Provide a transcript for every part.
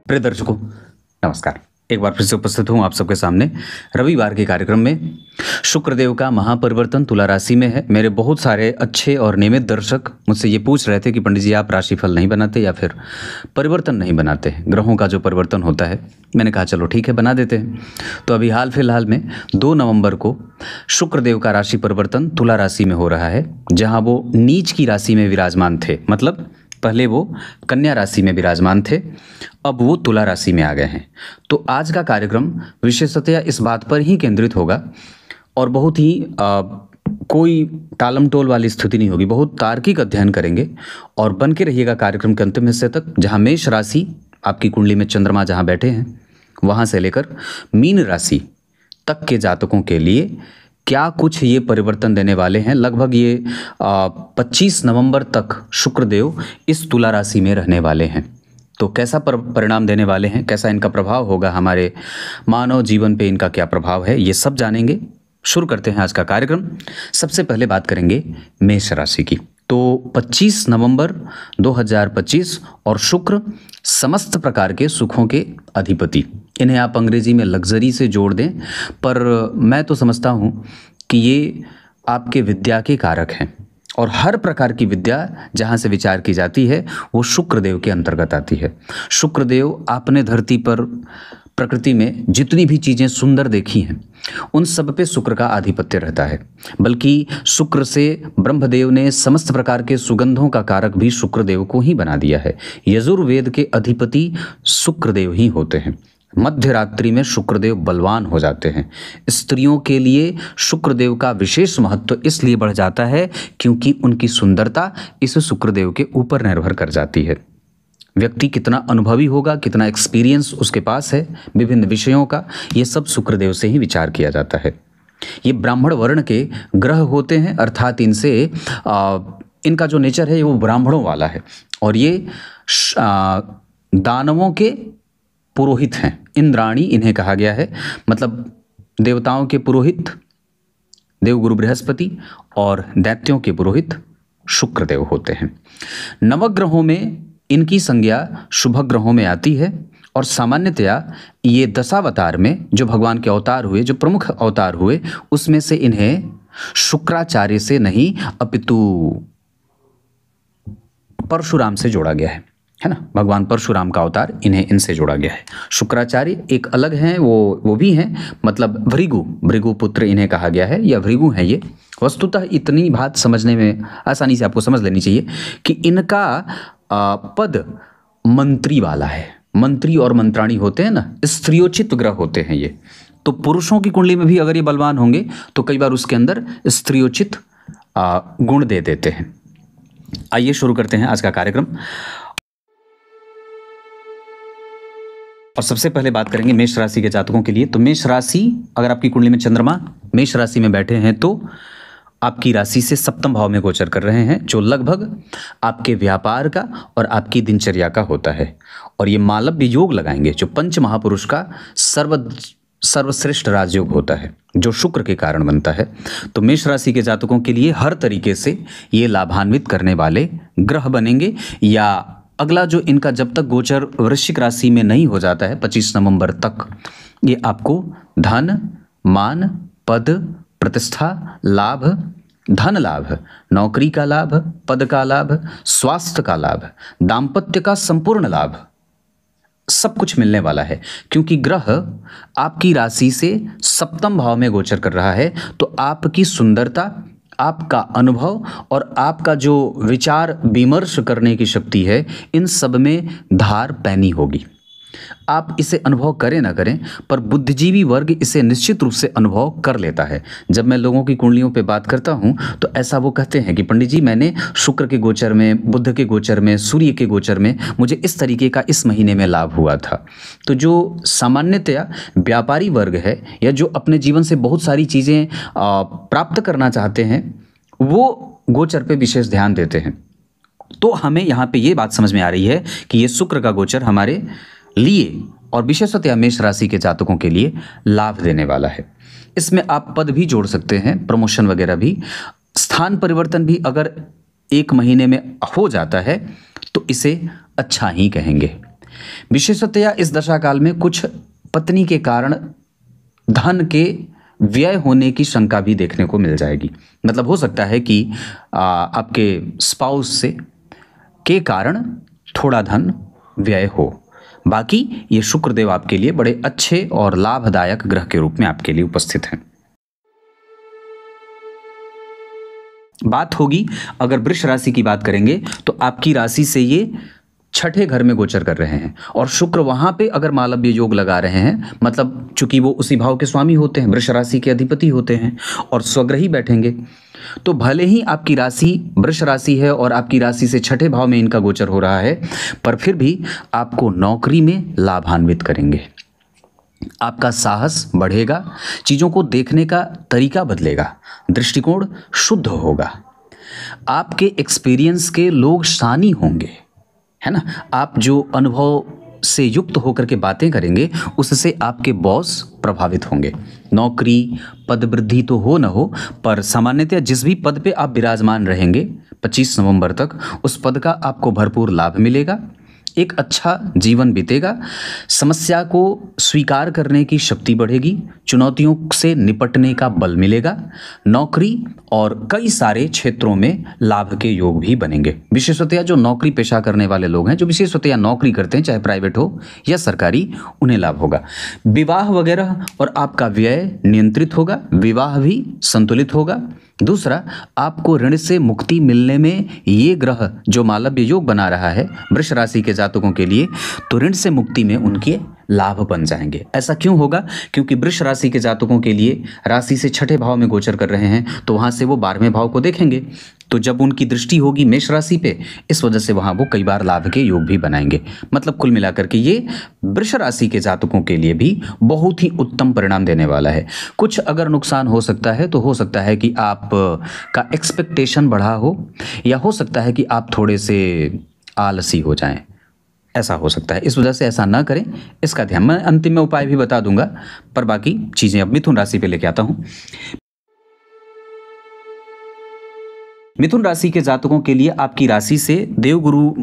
प्रिय दर्शकों, नमस्कार। एक बार फिर से उपस्थित हूँ आप सबके सामने रविवार के कार्यक्रम में। शुक्रदेव का महापरिवर्तन तुला राशि में है। मेरे बहुत सारे अच्छे और नियमित दर्शक मुझसे ये पूछ रहे थे कि पंडित जी आप राशिफल नहीं बनाते या फिर परिवर्तन नहीं बनाते हैं, ग्रहों का जो परिवर्तन होता है। मैंने कहा चलो ठीक है, बना देते हैं। तो अभी हाल फिलहाल में 2 नवंबर को शुक्रदेव का राशि परिवर्तन तुला राशि में हो रहा है, जहाँ वो नीच की राशि में विराजमान थे। मतलब पहले वो कन्या राशि में विराजमान थे, अब वो तुला राशि में आ गए हैं। तो आज का कार्यक्रम विशेषतया इस बात पर ही केंद्रित होगा और बहुत ही कोई टालम टोल वाली स्थिति नहीं होगी। बहुत तार्किक अध्ययन करेंगे और बन के रहिएगा कार्यक्रम के अंतिम हिस्से तक, जहाँ मेष राशि आपकी कुंडली में चंद्रमा जहाँ बैठे हैं वहाँ से लेकर मीन राशि तक के जातकों के लिए क्या कुछ ये परिवर्तन देने वाले हैं। लगभग ये 25 नवंबर तक शुक्रदेव इस तुला राशि में रहने वाले हैं। तो कैसा परिणाम देने वाले हैं, कैसा इनका प्रभाव होगा, हमारे मानव जीवन पे इनका क्या प्रभाव है, ये सब जानेंगे। शुरू करते हैं आज का कार्यक्रम। सबसे पहले बात करेंगे मेष राशि की। तो 25 नवंबर 2025 और शुक्र समस्त प्रकार के सुखों के अधिपति, इन्हें आप अंग्रेजी में लग्जरी से जोड़ दें, पर मैं तो समझता हूँ कि ये आपके विद्या के कारक हैं और हर प्रकार की विद्या जहाँ से विचार की जाती है वो शुक्रदेव के अंतर्गत आती है। शुक्रदेव आपने धरती पर प्रकृति में जितनी भी चीज़ें सुंदर देखी हैं उन सब पे शुक्र का आधिपत्य रहता है। बल्कि शुक्र से ब्रह्मदेव ने समस्त प्रकार के सुगंधों का कारक भी शुक्रदेव को ही बना दिया है। यजुर्वेद के अधिपति शुक्रदेव ही होते हैं। मध्य रात्रि में शुक्रदेव बलवान हो जाते हैं। स्त्रियों के लिए शुक्रदेव का विशेष महत्व इसलिए बढ़ जाता है क्योंकि उनकी सुंदरता इस शुक्रदेव के ऊपर निर्भर कर जाती है। व्यक्ति कितना अनुभवी होगा, कितना एक्सपीरियंस उसके पास है विभिन्न विषयों का, ये सब शुक्रदेव से ही विचार किया जाता है। ये ब्राह्मण वर्ण के ग्रह होते हैं, अर्थात इनसे इनका जो नेचर है वो ब्राह्मणों वाला है और ये दानवों के पुरोहित हैं। इंद्राणी इन्हें कहा गया है, मतलब देवताओं के पुरोहित देवगुरु बृहस्पति और दैत्यों के पुरोहित शुक्रदेव होते हैं। नवग्रहों में इनकी संज्ञा शुभ ग्रहों में आती है और सामान्यतया ये दशावतार में जो भगवान के अवतार हुए, जो प्रमुख अवतार हुए, उसमें से इन्हें शुक्राचार्य से नहीं अपितु परशुराम से जोड़ा गया है ना। भगवान परशुराम का अवतार इन्हें इनसे जोड़ा गया है। शुक्राचार्य एक अलग हैं, वो भी हैं, मतलब भृगु पुत्र इन्हें कहा गया है या भृगु हैं ये। वस्तुतः इतनी बात समझने में आसानी से आपको समझ लेनी चाहिए कि इनका पद मंत्री वाला है। मंत्री और मंत्राणी होते हैं ना, स्त्रियोचित ग्रह होते हैं ये। तो पुरुषों की कुंडली में भी अगर ये बलवान होंगे तो कई बार उसके अंदर स्त्रियोचित गुण दे देते हैं। आइए शुरू करते हैं आज का कार्यक्रम और सबसे पहले बात करेंगे मेष राशि के जातकों के लिए। तो मेष राशि, अगर आपकी कुंडली में चंद्रमा मेष राशि में बैठे हैं तो आपकी राशि से सप्तम भाव में गोचर कर रहे हैं, जो लगभग आपके व्यापार का और आपकी दिनचर्या का होता है। और ये मालव्य योग लगाएंगे, जो पंच महापुरुष का सर्वश्रेष्ठ राजयोग होता है, जो शुक्र के कारण बनता है। तो मेष राशि के जातकों के लिए हर तरीके से ये लाभान्वित करने वाले ग्रह बनेंगे। या अगला जो इनका जब तक गोचर वृश्चिक राशि में नहीं हो जाता है 25 नवंबर तक, ये आपको धन, मान, पद, प्रतिष्ठा, लाभ, धन लाभ, नौकरी का लाभ, पद का लाभ, स्वास्थ्य का लाभ, दाम्पत्य का संपूर्ण लाभ, सब कुछ मिलने वाला है। क्योंकि ग्रह आपकी राशि से सप्तम भाव में गोचर कर रहा है, तो आपकी सुंदरता, आपका अनुभव और आपका जो विचार विमर्श करने की शक्ति है, इन सब में धार पैनी होगी। आप इसे अनुभव करें ना करें, पर बुद्धिजीवी वर्ग इसे निश्चित रूप से अनुभव कर लेता है। जब मैं लोगों की कुंडलियों पे बात करता हूं तो ऐसा वो कहते हैं कि पंडित जी मैंने शुक्र के गोचर में, बुध के गोचर में, सूर्य के गोचर में मुझे इस तरीके का इस महीने में लाभ हुआ था। तो जो सामान्यतया व्यापारी वर्ग है या जो अपने जीवन से बहुत सारी चीज़ें प्राप्त करना चाहते हैं, वो गोचर पे विशेष ध्यान देते हैं। तो हमें यहाँ पे ये बात समझ में आ रही है कि ये शुक्र का गोचर हमारे लिए और विशेषतया मेष राशि के जातकों के लिए लाभ देने वाला है। इसमें आप पद भी जोड़ सकते हैं, प्रमोशन वगैरह भी। स्थान परिवर्तन भी अगर 1 महीने में हो जाता है तो इसे अच्छा ही कहेंगे। विशेषतया इस दशा काल में कुछ पत्नी के कारण धन के व्यय होने की शंका भी देखने को मिल जाएगी। मतलब हो सकता है कि आपके स्पाउस से के कारण थोड़ा धन व्यय हो। बाकी ये शुक्रदेव आपके लिए बड़े अच्छे और लाभदायक ग्रह के रूप में आपके लिए उपस्थित हैं। बात होगी अगर वृष राशि की बात करेंगे तो आपकी राशि से ये छठे घर में गोचर कर रहे हैं और शुक्र वहां पे अगर मालव्य योग लगा रहे हैं, मतलब चूंकि वो उसी भाव के स्वामी होते हैं, वृष राशि के अधिपति होते हैं और स्वग्रही बैठेंगे, तो भले ही आपकी राशि वृष राशि है और आपकी राशि से छठे भाव में इनका गोचर हो रहा है, पर फिर भी आपको नौकरी में लाभान्वित करेंगे। आपका साहस बढ़ेगा, चीज़ों को देखने का तरीका बदलेगा, दृष्टिकोण शुद्ध होगा, आपके एक्सपीरियंस के लोग शानी होंगे, है ना। आप जो अनुभव से युक्त होकर के बातें करेंगे उससे आपके बॉस प्रभावित होंगे। नौकरी पद वृद्धि तो हो न हो, पर सामान्यतः जिस भी पद पे आप विराजमान रहेंगे 25 नवंबर तक, उस पद का आपको भरपूर लाभ मिलेगा, एक अच्छा जीवन बीतेगा, समस्या को स्वीकार करने की शक्ति बढ़ेगी, चुनौतियों से निपटने का बल मिलेगा, नौकरी और कई सारे क्षेत्रों में लाभ के योग भी बनेंगे। विशेषतया जो नौकरी पेशा करने वाले लोग हैं, जो विशेषतया नौकरी करते हैं, चाहे प्राइवेट हो या सरकारी, उन्हें लाभ होगा। विवाह वगैरह और आपका व्यय नियंत्रित होगा, विवाह भी संतुलित होगा। दूसरा, आपको ऋण से मुक्ति मिलने में ये ग्रह जो मालव्य योग बना रहा है वृष राशि के जातकों के लिए, तो ऋण से मुक्ति में उनके लाभ बन जाएंगे। ऐसा क्यों होगा? क्योंकि वृष राशि के जातकों के लिए राशि से छठे भाव में गोचर कर रहे हैं, तो वहां से वो 12वें भाव को देखेंगे, तो जब उनकी दृष्टि होगी मेष राशि पे, इस वजह से वहां वो कई बार लाभ के योग भी बनाएंगे। मतलब कुल मिलाकर के ये वृष राशि के जातकों के लिए भी बहुत ही उत्तम परिणाम देने वाला है। कुछ अगर नुकसान हो सकता है तो हो सकता है कि आप का एक्सपेक्टेशन बढ़ा हो, या हो सकता है कि आप थोड़े से आलसी हो जाएं, ऐसा हो सकता है। इस वजह से ऐसा ना करें, इसका ध्यान, मैं अंतिम में उपाय भी बता दूंगा, पर बाकी चीजें अब मिथुन राशि पे लेके आता हूं। मिथुन राशि के जातकों के लिए आपकी राशि से देवगुरु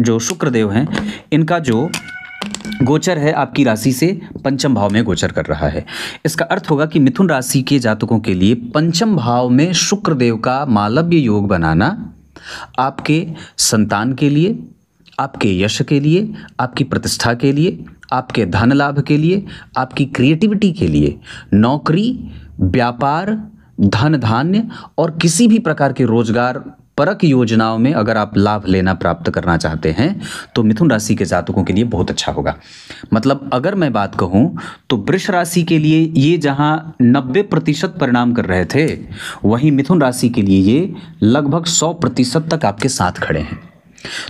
जो शुक्र देव हैं, इनका जो गोचर है आपकी राशि से पंचम भाव में गोचर कर रहा है। इसका अर्थ होगा कि मिथुन राशि के जातकों के लिए पंचम भाव में शुक्र देव का मालव्य योग बनाना आपके संतान के लिए, आपके यश के लिए, आपकी प्रतिष्ठा के लिए, आपके धन लाभ के लिए, आपकी क्रिएटिविटी के लिए, नौकरी, व्यापार, धन धान्य और किसी भी प्रकार के रोजगार परक योजनाओं में अगर आप लाभ लेना प्राप्त करना चाहते हैं तो मिथुन राशि के जातकों के लिए बहुत अच्छा होगा। मतलब अगर मैं बात कहूं तो वृष राशि के लिए ये जहां 90% परिणाम कर रहे थे, वहीं मिथुन राशि के लिए ये लगभग 100% तक आपके साथ खड़े हैं।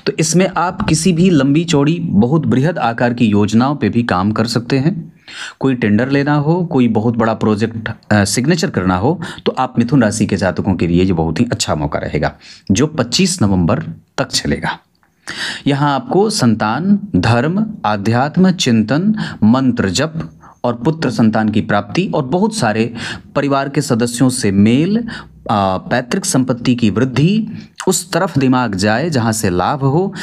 तो इसमें आप किसी भी लंबी चौड़ी बहुत बृहद आकार की योजनाओं पे भी काम कर सकते हैं। कोई टेंडर लेना हो, कोई बहुत बड़ा प्रोजेक्ट सिग्नेचर करना हो, तो आप मिथुन राशि के जातकों के लिए ये बहुत ही अच्छा मौका रहेगा, जो 25 नवंबर तक चलेगा। यहाँ आपको संतान, धर्म, आध्यात्म, चिंतन, मंत्र जप और पुत्र संतान की प्राप्ति और बहुत सारे परिवार के सदस्यों से मेल, पैतृक संपत्ति की वृद्धि, उस तरफ दिमाग जाए जहाँ से लाभ हो,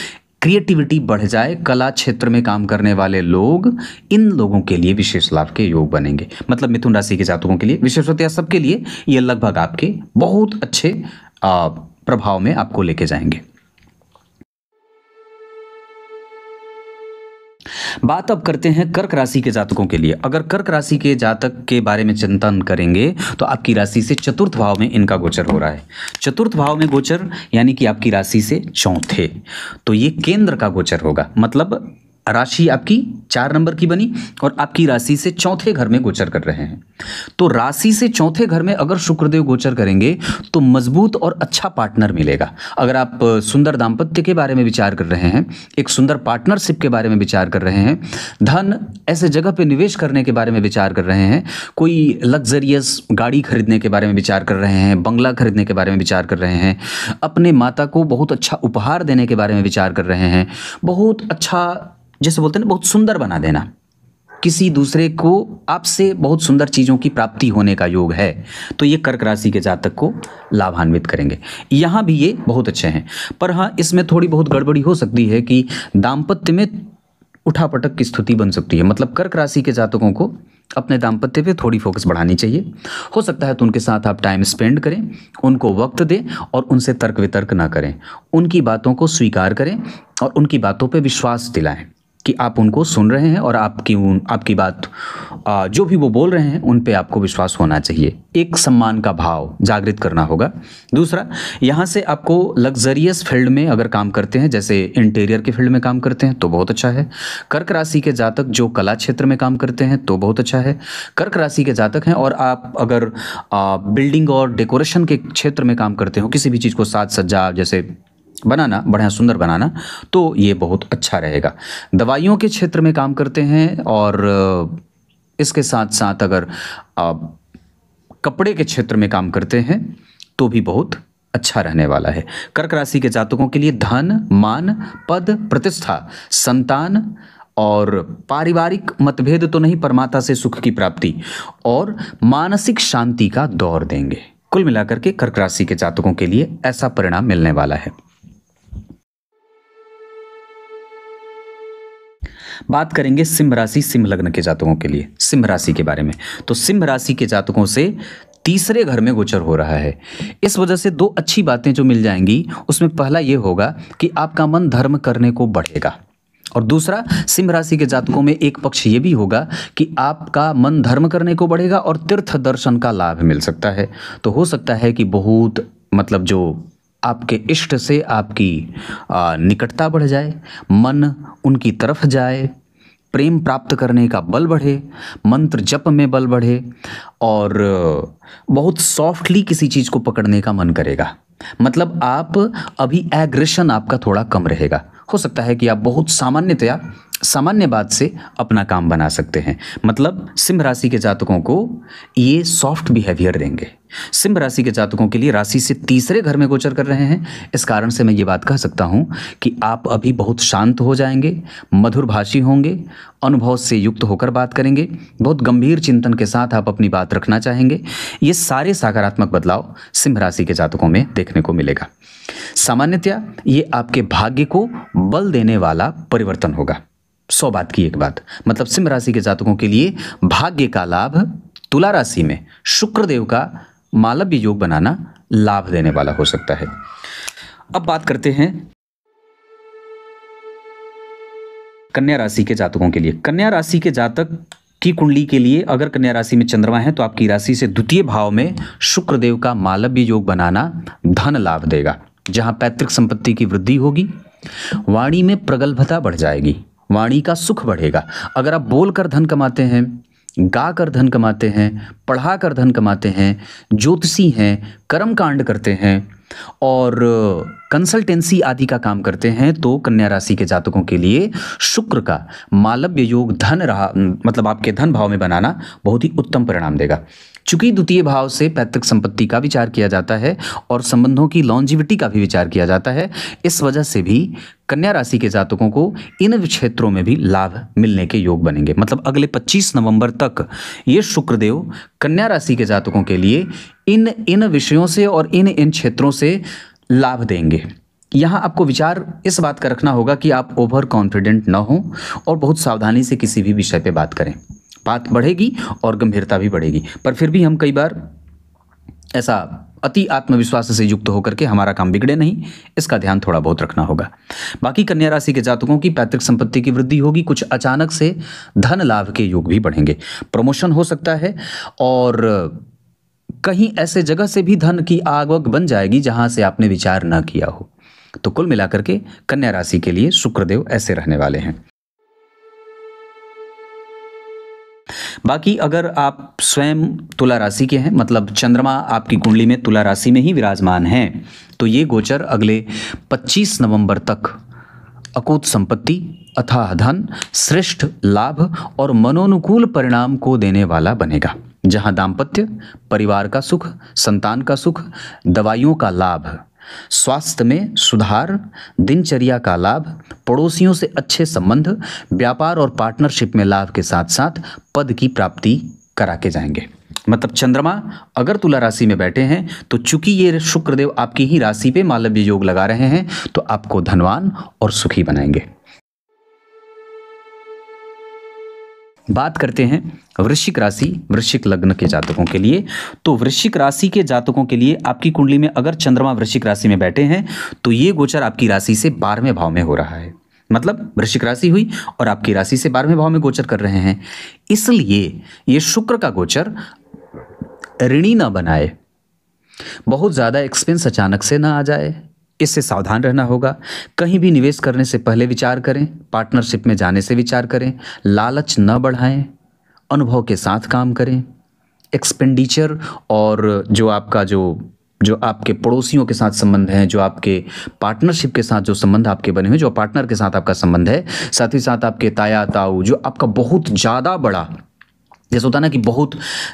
क्रिएटिविटी बढ़ जाए, कला क्षेत्र में काम करने वाले लोग, इन लोगों के लिए विशेष लाभ के योग बनेंगे। मतलब मिथुन राशि के जातकों के लिए, विशेषतया सबके लिए, ये लगभग आपके बहुत अच्छे प्रभाव में आपको लेके जाएंगे। बात अब करते हैं कर्क राशि के जातकों के लिए। अगर कर्क राशि के जातक के बारे में चिंतन करेंगे तो आपकी राशि से चतुर्थ भाव में इनका गोचर हो रहा है। चतुर्थ भाव में गोचर यानी कि आपकी राशि से चौथे, तो ये केंद्र का गोचर होगा। मतलब राशि आपकी 4 नंबर की बनी और आपकी राशि से चौथे घर में गोचर कर रहे हैं। तो राशि से चौथे घर में अगर शुक्रदेव गोचर करेंगे तो मजबूत और अच्छा पार्टनर मिलेगा। अगर आप सुंदर दाम्पत्य के बारे में विचार कर रहे हैं, एक सुंदर पार्टनरशिप के बारे में विचार कर रहे हैं, धन ऐसे जगह पे निवेश करने के बारे में विचार कर रहे हैं, कोई लग्जरियस गाड़ी खरीदने के बारे में विचार कर रहे हैं, बंगला खरीदने के बारे में विचार कर रहे हैं, अपने माता को बहुत अच्छा उपहार देने के बारे में विचार कर रहे हैं, बहुत अच्छा, जैसे बोलते हैं बहुत सुंदर बना देना, किसी दूसरे को आपसे बहुत सुंदर चीज़ों की प्राप्ति होने का योग है, तो ये कर्क राशि के जातक को लाभान्वित करेंगे। यहाँ भी ये बहुत अच्छे हैं, पर हाँ इसमें थोड़ी बहुत गड़बड़ी हो सकती है कि दाम्पत्य में उठापटक की स्थिति बन सकती है। मतलब कर्क राशि के जातकों को अपने दाम्पत्य पे थोड़ी फोकस बढ़ानी चाहिए। हो सकता है तो उनके साथ आप टाइम स्पेंड करें, उनको वक्त दें और उनसे तर्क वितर्क ना करें। उनकी बातों को स्वीकार करें और उनकी बातों पे विश्वास दिलाएं कि आप उनको सुन रहे हैं और आपकी बात जो भी वो बोल रहे हैं उन पे आपको विश्वास होना चाहिए। एक सम्मान का भाव जागृत करना होगा। दूसरा, यहाँ से आपको लग्जरियस फील्ड में अगर काम करते हैं, जैसे इंटीरियर के फील्ड में काम करते हैं तो बहुत अच्छा है। कर्क राशि के जातक जो कला क्षेत्र में काम करते हैं तो बहुत अच्छा है। कर्क राशि के जातक हैं और आप अगर बिल्डिंग और डेकोरेशन के क्षेत्र में काम करते हो, किसी भी चीज़ को साज सज्जा जैसे बनाना, बढ़िया सुंदर बनाना, तो ये बहुत अच्छा रहेगा। दवाइयों के क्षेत्र में काम करते हैं और इसके साथ साथ अगर कपड़े के क्षेत्र में काम करते हैं तो भी बहुत अच्छा रहने वाला है। कर्क राशि के जातकों के लिए धन, मान, पद, प्रतिष्ठा, संतान और पारिवारिक मतभेद तो नहीं, पर माता से सुख की प्राप्ति और मानसिक शांति का दौर देंगे। कुल मिलाकर के कर्क राशि के जातकों के लिए ऐसा परिणाम मिलने वाला है। बात करेंगे सिंह राशि सिंह लग्न के जातकों के लिए, सिंह राशि के बारे में। तो सिंह राशि के जातकों से तीसरे घर में गोचर हो रहा है। इस वजह से दो अच्छी बातें जो मिल जाएंगी, उसमें पहला ये होगा कि आपका मन धर्म करने को बढ़ेगा और दूसरा, सिंह राशि के जातकों में एक पक्ष ये भी होगा कि आपका मन धर्म करने को बढ़ेगा और तीर्थ दर्शन का लाभ मिल सकता है। तो हो सकता है कि बहुत मतलब जो आपके इष्ट से आपकी निकटता बढ़ जाए, मन उनकी तरफ जाए, प्रेम प्राप्त करने का बल बढ़े, मंत्र जप में बल बढ़े और बहुत सॉफ्टली किसी चीज़ को पकड़ने का मन करेगा। मतलब आप अभी एग्रेशन आपका थोड़ा कम रहेगा। हो सकता है कि आप बहुत सामान्य बात से अपना काम बना सकते हैं। मतलब सिंह राशि के जातकों को ये सॉफ्ट बिहेवियर देंगे। सिंह राशि के जातकों के लिए राशि से तीसरे घर में गोचर कर रहे हैं, इस कारण से मैं ये बात कह सकता हूँ कि आप अभी बहुत शांत हो जाएंगे, मधुरभाषी होंगे, अनुभव से युक्त होकर बात करेंगे, बहुत गंभीर चिंतन के साथ आप अपनी बात रखना चाहेंगे। ये सारे सकारात्मक बदलाव सिंह राशि के जातकों में देखने को मिलेगा। सामान्यतया ये आपके भाग्य को बल देने वाला परिवर्तन होगा। 100 बात की एक बात, मतलब सिंह राशि के जातकों के लिए भाग्य का लाभ, तुला राशि में शुक्रदेव का मालव्य योग बनाना लाभ देने वाला हो सकता है। अब बात करते हैं कन्या राशि के जातकों के लिए। कन्या राशि के जातक की कुंडली के लिए अगर कन्या राशि में चंद्रमा है तो आपकी राशि से द्वितीय भाव में शुक्रदेव का मालव्य योग बनाना धन लाभ देगा, जहां पैतृक संपत्ति की वृद्धि होगी, वाणी में प्रगल्भता बढ़ जाएगी, वाणी का सुख बढ़ेगा। अगर आप बोलकर धन कमाते हैं, गा कर धन कमाते हैं, पढ़ा कर धन कमाते हैं, ज्योतिषी हैं, कर्मकांड करते हैं और कंसल्टेंसी आदि का काम करते हैं, तो कन्या राशि के जातकों के लिए शुक्र का मालव्य योग धन रहा, मतलब आपके धन भाव में बनाना बहुत ही उत्तम परिणाम देगा। चूंकि द्वितीय भाव से पैतृक संपत्ति का विचार किया जाता है और संबंधों की लॉन्जिविटी का भी विचार किया जाता है, इस वजह से भी कन्या राशि के जातकों को इन क्षेत्रों में भी लाभ मिलने के योग बनेंगे। मतलब अगले 25 नवंबर तक ये शुक्रदेव कन्या राशि के जातकों के लिए इन विषयों से और इन क्षेत्रों से लाभ देंगे। यहाँ आपको विचार इस बात का रखना होगा कि आप ओवर कॉन्फिडेंट न हो और बहुत सावधानी से किसी भी विषय पे बात करें। बात बढ़ेगी और गंभीरता भी बढ़ेगी, पर फिर भी हम कई बार ऐसा अति आत्मविश्वास से युक्त होकर के हमारा काम बिगड़े नहीं, इसका ध्यान थोड़ा बहुत रखना होगा। बाकी कन्या राशि के जातकों की पैतृक संपत्ति की वृद्धि होगी, कुछ अचानक से धन लाभ के योग भी बढ़ेंगे, प्रमोशन हो सकता है और कहीं ऐसे जगह से भी धन की आवक बन जाएगी जहां से आपने विचार न किया हो। तो कुल मिलाकर के कन्या राशि के लिए शुक्रदेव ऐसे रहने वाले हैं। बाकी अगर आप स्वयं तुला राशि के हैं, मतलब चंद्रमा आपकी कुंडली में तुला राशि में ही विराजमान है, तो ये गोचर अगले 25 नवंबर तक अकूत संपत्ति, अथाह धन, श्रेष्ठ लाभ और मनोनुकूल परिणाम को देने वाला बनेगा, जहां दाम्पत्य, परिवार का सुख, संतान का सुख, दवाइयों का लाभ, स्वास्थ्य में सुधार, दिनचर्या का लाभ, पड़ोसियों से अच्छे संबंध, व्यापार और पार्टनरशिप में लाभ के साथ साथ पद की प्राप्ति करा के जाएंगे। मतलब चंद्रमा अगर तुला राशि में बैठे हैं तो चूंकि ये शुक्रदेव आपकी ही राशि पे मालव्य योग लगा रहे हैं, तो आपको धनवान और सुखी बनाएंगे। बात करते हैं वृश्चिक राशि वृश्चिक लग्न के जातकों के लिए। तो वृश्चिक राशि के जातकों के लिए आपकी कुंडली में अगर चंद्रमा वृश्चिक राशि में बैठे हैं तो ये गोचर आपकी राशि से 12वें भाव में हो रहा है। मतलब वृश्चिक राशि हुई और आपकी राशि से 12वें भाव में गोचर कर रहे हैं, इसलिए ये शुक्र का गोचर ऋणी ना बनाए, बहुत ज़्यादा एक्सपेंस अचानक से ना आ जाए, इससे सावधान रहना होगा। कहीं भी निवेश करने से पहले विचार करें, पार्टनरशिप में जाने से विचार करें, लालच न बढ़ाएं, अनुभव के साथ काम करें। एक्सपेंडिचर और जो आपका जो आपके पड़ोसियों के साथ संबंध है, जो आपके पार्टनरशिप के साथ जो संबंध आपके बने हुए, जो पार्टनर के साथ आपका संबंध है, साथ ही साथ आपके ताया ताऊ, जो आपका बहुत ज़्यादा बड़ा, जैसे होता है ना कि बहुत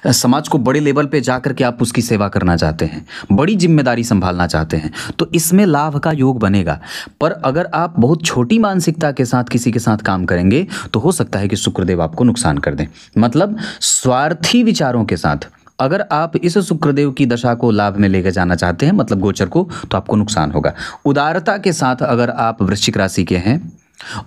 समाज को बड़े लेवल पे जा करके आप उसकी सेवा करना चाहते हैं, बड़ी जिम्मेदारी संभालना चाहते हैं, तो इसमें लाभ का योग बनेगा। पर अगर आप बहुत छोटी मानसिकता के साथ किसी के साथ काम करेंगे तो हो सकता है कि शुक्रदेव आपको नुकसान कर दें। मतलब स्वार्थी विचारों के साथ अगर आप इस शुक्रदेव की दशा को लाभ में लेकर जाना चाहते हैं, मतलब गोचर को, तो आपको नुकसान होगा। उदारता के साथ अगर आप वृश्चिक राशि के हैं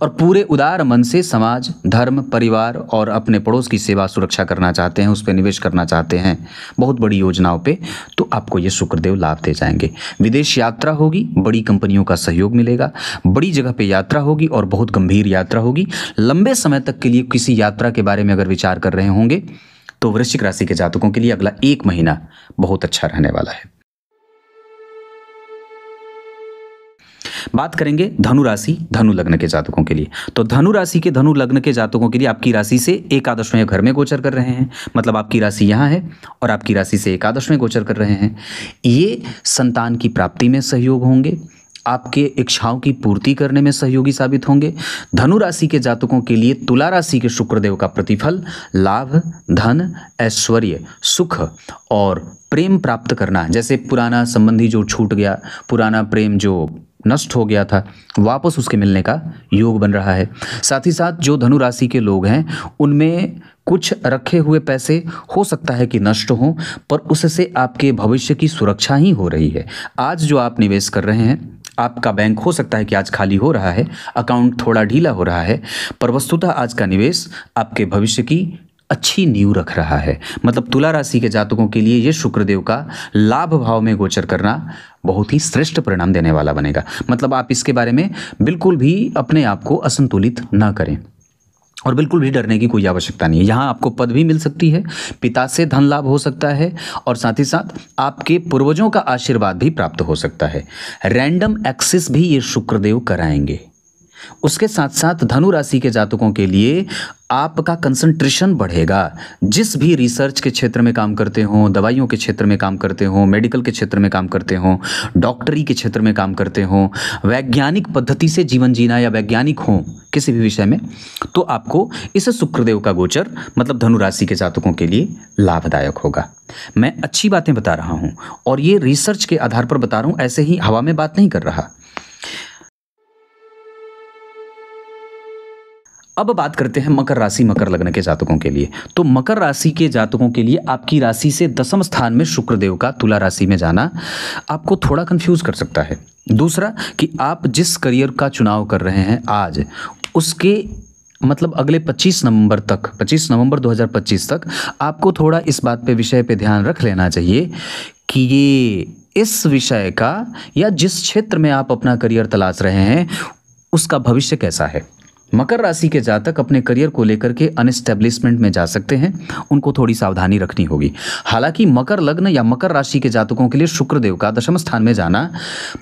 और पूरे उदार मन से समाज, धर्म, परिवार और अपने पड़ोस की सेवा सुरक्षा करना चाहते हैं, उस पर निवेश करना चाहते हैं बहुत बड़ी योजनाओं पे, तो आपको ये शुक्रदेव लाभ दे जाएंगे। विदेश यात्रा होगी, बड़ी कंपनियों का सहयोग मिलेगा, बड़ी जगह पे यात्रा होगी और बहुत गंभीर यात्रा होगी। लंबे समय तक के लिए किसी यात्रा के बारे में अगर विचार कर रहे होंगे तो वृश्चिक राशि के जातकों के लिए अगला 1 महीना बहुत अच्छा रहने वाला है। बात करेंगे धनु राशि धनु लग्न के जातकों के लिए। तो धनु राशि के धनु लग्न के जातकों के लिए आपकी राशि से एकादशवें घर में गोचर कर रहे हैं, मतलब आपकी राशि यहाँ है और आपकी राशि से एकादशवें गोचर कर रहे हैं। ये संतान की प्राप्ति में सहयोग होंगे, आपके इच्छाओं की पूर्ति करने में सहयोगी साबित होंगे। धनु राशि के जातकों के लिए तुला राशि के शुक्रदेव का प्रतिफल लाभ, धन, ऐश्वर्य, सुख और प्रेम प्राप्त करना, जैसे पुराना संबंधी जो छूट गया, पुराना प्रेम जो नष्ट हो गया था, वापस उसके मिलने का योग बन रहा है। साथ ही साथ जो धनु राशि के लोग हैं उनमें कुछ रखे हुए पैसे हो सकता है कि नष्ट हों, पर उससे आपके भविष्य की सुरक्षा ही हो रही है। आज जो आप निवेश कर रहे हैं, आपका बैंक हो सकता है कि आज खाली हो रहा है, अकाउंट थोड़ा ढीला हो रहा है, पर वस्तुतः आज का निवेश आपके भविष्य की अच्छी नींव रख रहा है। मतलब तुला राशि के जातकों के लिए ये शुक्रदेव का लाभ भाव में गोचर करना बहुत ही श्रेष्ठ परिणाम देने वाला बनेगा। मतलब आप इसके बारे में बिल्कुल भी अपने आप को असंतुलित ना करें और बिल्कुल भी डरने की कोई आवश्यकता नहीं है। यहाँ आपको पद भी मिल सकती है, पिता से धन लाभ हो सकता है और साथ ही साथ आपके पूर्वजों का आशीर्वाद भी प्राप्त हो सकता है। रैंडम एक्सेस भी ये शुक्रदेव कराएंगे। उसके साथ साथ धनु राशि के जातकों के लिए आपका कंसंट्रेशन बढ़ेगा। जिस भी रिसर्च के क्षेत्र में काम करते हो, दवाइयों के क्षेत्र में काम करते हो, मेडिकल के क्षेत्र में काम करते हो, डॉक्टरी के क्षेत्र में काम करते हो, वैज्ञानिक पद्धति से जीवन जीना या वैज्ञानिक हो किसी भी विषय में, तो आपको इस शुक्रदेव का गोचर मतलब धनु राशि के जातकों के लिए लाभदायक होगा। मैं अच्छी बातें बता रहा हूँ और ये रिसर्च के आधार पर बता रहा हूँ, ऐसे ही हवा में बात नहीं कर रहा। अब बात करते हैं मकर राशि मकर लग्न के जातकों के लिए। तो मकर राशि के जातकों के लिए आपकी राशि से 10वें स्थान में शुक्रदेव का तुला राशि में जाना आपको थोड़ा कंफ्यूज कर सकता है। दूसरा कि आप जिस करियर का चुनाव कर रहे हैं आज, उसके मतलब अगले 25 नवंबर 2025 तक आपको थोड़ा इस बात पे विषय पे ध्यान रख लेना चाहिए कि ये इस विषय का या जिस क्षेत्र में आप अपना करियर तलाश रहे हैं उसका भविष्य कैसा है। मकर राशि के जातक अपने करियर को लेकर के अनएस्टेब्लिशमेंट में जा सकते हैं, उनको थोड़ी सावधानी रखनी होगी। हालांकि मकर लग्न या मकर राशि के जातकों के लिए शुक्रदेव का 10वें स्थान में जाना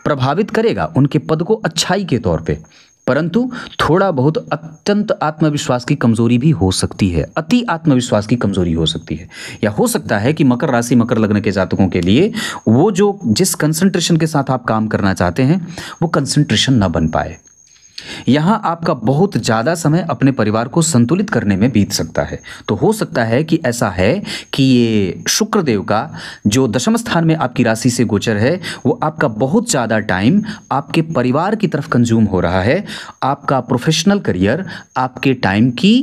प्रभावित करेगा उनके पद को अच्छाई के तौर पे, परंतु थोड़ा बहुत अत्यंत आत्मविश्वास की कमजोरी भी हो सकती है, अति आत्मविश्वास की कमजोरी हो सकती है। या हो सकता है कि मकर राशि मकर लग्न के जातकों के लिए वो जो जिस कंसंट्रेशन के साथ आप काम करना चाहते हैं वो कंसंट्रेशन न बन पाए। यहाँ आपका बहुत ज़्यादा समय अपने परिवार को संतुलित करने में बीत सकता है। तो हो सकता है कि ऐसा है कि ये शुक्रदेव का जो 10वें स्थान में आपकी राशि से गोचर है वो आपका बहुत ज़्यादा टाइम आपके परिवार की तरफ कंज्यूम हो रहा है। आपका प्रोफेशनल करियर आपके टाइम की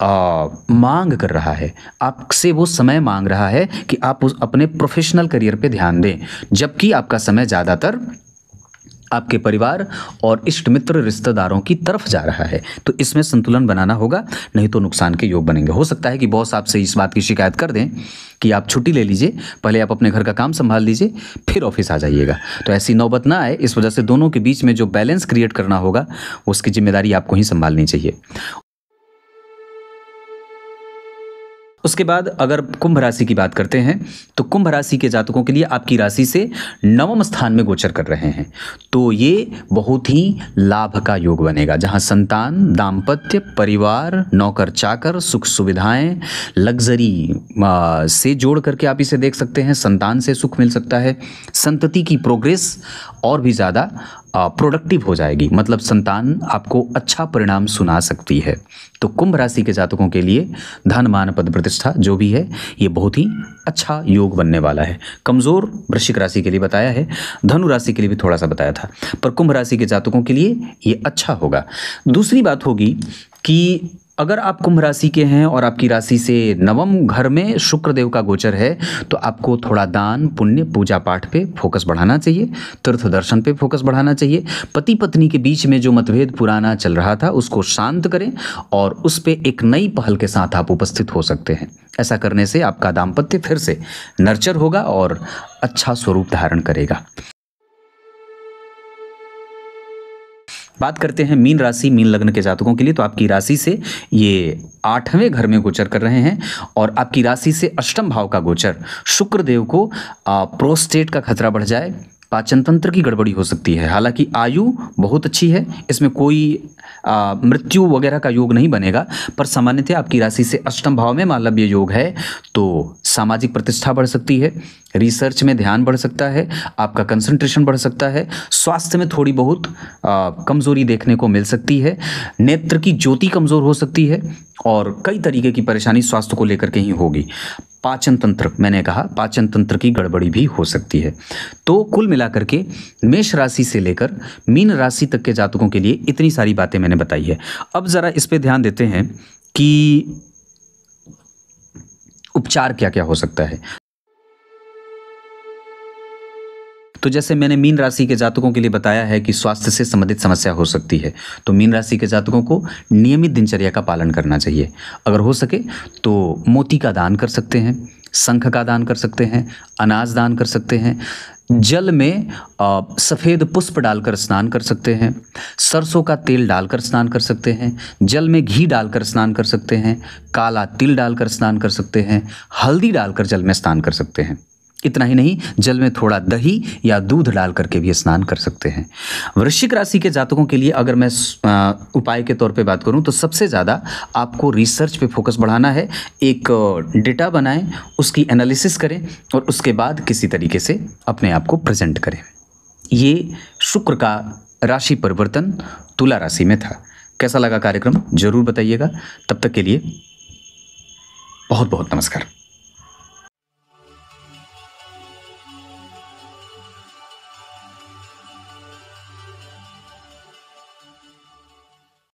मांग कर रहा है, आपसे वो समय मांग रहा है कि आप अपने प्रोफेशनल करियर पे ध्यान दें, जबकि आपका समय ज़्यादातर आपके परिवार और इष्ट मित्र रिश्तेदारों की तरफ जा रहा है। तो इसमें संतुलन बनाना होगा, नहीं तो नुकसान के योग बनेंगे। हो सकता है कि बॉस आपसे इस बात की शिकायत कर दें कि आप छुट्टी ले लीजिए, पहले आप अपने घर का काम संभाल लीजिए, फिर ऑफिस आ जाइएगा। तो ऐसी नौबत ना आए, इस वजह से दोनों के बीच में जो बैलेंस क्रिएट करना होगा उसकी जिम्मेदारी आपको ही संभालनी चाहिए। उसके बाद अगर कुंभ राशि की बात करते हैं तो कुंभ राशि के जातकों के लिए आपकी राशि से नवम स्थान में गोचर कर रहे हैं। तो ये बहुत ही लाभ का योग बनेगा, जहां संतान, दाम्पत्य, परिवार, नौकर चाकर, सुख सुविधाएं, लग्जरी से जोड़ करके आप इसे देख सकते हैं। संतान से सुख मिल सकता है, संतति की प्रोग्रेस और भी ज़्यादा प्रोडक्टिव हो जाएगी, मतलब संतान आपको अच्छा परिणाम सुना सकती है। तो कुंभ राशि के जातकों के लिए धन, मान, पद, प्रतिष्ठा जो भी है ये बहुत ही अच्छा योग बनने वाला है। कमज़ोर वृश्चिक राशि के लिए बताया है, धनु राशि के लिए भी थोड़ा सा बताया था, पर कुंभ राशि के जातकों के लिए ये अच्छा होगा। दूसरी बात होगी कि अगर आप कुंभ राशि के हैं और आपकी राशि से नवम घर में शुक्र देव का गोचर है, तो आपको थोड़ा दान, पुण्य, पूजा पाठ पे फोकस बढ़ाना चाहिए, तीर्थ दर्शन पे फोकस बढ़ाना चाहिए। पति पत्नी के बीच में जो मतभेद पुराना चल रहा था उसको शांत करें और उस पे एक नई पहल के साथ आप उपस्थित हो सकते हैं। ऐसा करने से आपका दाम्पत्य फिर से नर्चर होगा और अच्छा स्वरूप धारण करेगा। बात करते हैं मीन राशि, मीन लग्न के जातकों के लिए। तो आपकी राशि से ये 8वें घर में गोचर कर रहे हैं और आपकी राशि से अष्टम भाव का गोचर शुक्र देव को प्रोस्टेट का खतरा बढ़ जाए, पाचन तंत्र की गड़बड़ी हो सकती है। हालांकि आयु बहुत अच्छी है, इसमें कोई मृत्यु वगैरह का योग नहीं बनेगा, पर सामान्यतः आपकी राशि से अष्टम भाव में मालव्य योग है तो सामाजिक प्रतिष्ठा बढ़ सकती है, रिसर्च में ध्यान बढ़ सकता है, आपका कंसंट्रेशन बढ़ सकता है, स्वास्थ्य में थोड़ी बहुत कमजोरी देखने को मिल सकती है, नेत्र की ज्योति कमजोर हो सकती है और कई तरीके की परेशानी स्वास्थ्य को लेकर के ही होगी। पाचन तंत्र, मैंने कहा पाचन तंत्र की गड़बड़ी भी हो सकती है। तो कुल मिलाकर के मेष राशि से लेकर मीन राशि तक के जातकों के लिए इतनी सारी बातें मैंने बताई है। अब जरा इस पे ध्यान देते हैं कि उपचार क्या क्या हो सकता है। तो जैसे मैंने मीन राशि के जातकों के लिए बताया है कि स्वास्थ्य से संबंधित समस्या हो सकती है, तो मीन राशि के जातकों को नियमित दिनचर्या का पालन करना चाहिए। अगर हो सके तो मोती का दान कर सकते हैं, शंख का दान कर सकते हैं, अनाज दान कर सकते हैं, जल में सफ़ेद पुष्प डालकर स्नान कर सकते हैं, सरसों का तेल डालकर स्नान कर सकते हैं, जल में घी डालकर स्नान कर सकते हैं, काला तिल डालकर स्नान कर सकते हैं, हल्दी डालकर जल में स्नान कर सकते हैं। इतना ही नहीं, जल में थोड़ा दही या दूध डाल करके भी स्नान कर सकते हैं। वृश्चिक राशि के जातकों के लिए अगर मैं उपाय के तौर पे बात करूं तो सबसे ज़्यादा आपको रिसर्च पे फोकस बढ़ाना है। एक डेटा बनाएं, उसकी एनालिसिस करें और उसके बाद किसी तरीके से अपने आप को प्रेजेंट करें। ये शुक्र का राशि परिवर्तन तुला राशि में था। कैसा लगा कार्यक्रम ज़रूर बताइएगा। तब तक के लिए बहुत बहुत नमस्कार।